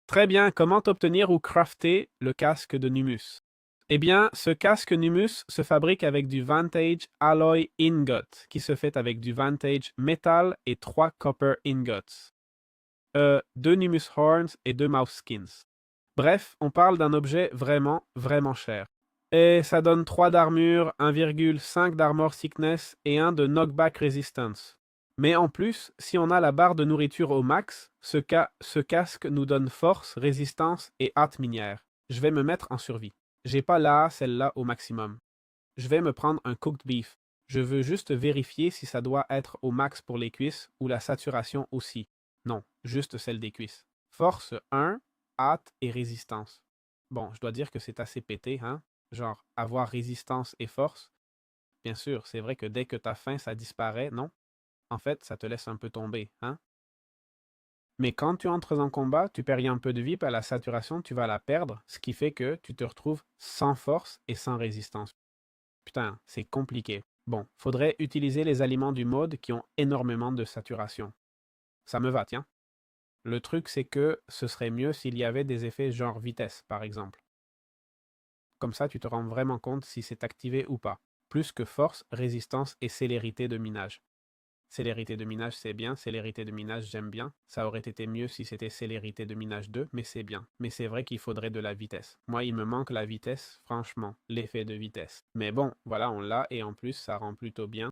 Très bien, comment obtenir ou crafter le casque de Numus? Eh bien, ce casque Numus se fabrique avec du Vantage Alloy Ingot, qui se fait avec du Vantage Metal et 3 Copper Ingots. 2 Numus Horns et 2 Mouse Skins. Bref, on parle d'un objet vraiment, vraiment cher. Et ça donne 3 d'armure, 1,5 d'armor sickness et 1 de knockback resistance. Mais en plus, si on a la barre de nourriture au max, ce casque nous donne force, résistance et hâte minière. Je vais me mettre en survie. J'ai pas celle-là au maximum. Je vais me prendre un cooked beef. Je veux juste vérifier si ça doit être au max pour les cuisses ou la saturation aussi. Non, juste celle des cuisses. Force 1, hâte et résistance. Bon, je dois dire que c'est assez pété, hein? Genre, avoir résistance et force. Bien sûr, c'est vrai que dès que t'as faim, ça disparaît, non? En fait, ça te laisse un peu tomber, hein? Mais quand tu entres en combat, tu perds un peu de vie, puis à la saturation, tu vas la perdre, ce qui fait que tu te retrouves sans force et sans résistance. Putain, c'est compliqué. Bon, faudrait utiliser les aliments du mode qui ont énormément de saturation. Ça me va, tiens. Le truc, c'est que ce serait mieux s'il y avait des effets genre vitesse, par exemple. Comme ça, tu te rends vraiment compte si c'est activé ou pas. Plus que force, résistance et célérité de minage. Célérité de minage, c'est bien. Célérité de minage, j'aime bien. Ça aurait été mieux si c'était célérité de minage 2, mais c'est bien. Mais c'est vrai qu'il faudrait de la vitesse. Moi, il me manque la vitesse, franchement, l'effet de vitesse. Mais bon, voilà, on l'a et en plus, ça rend plutôt bien.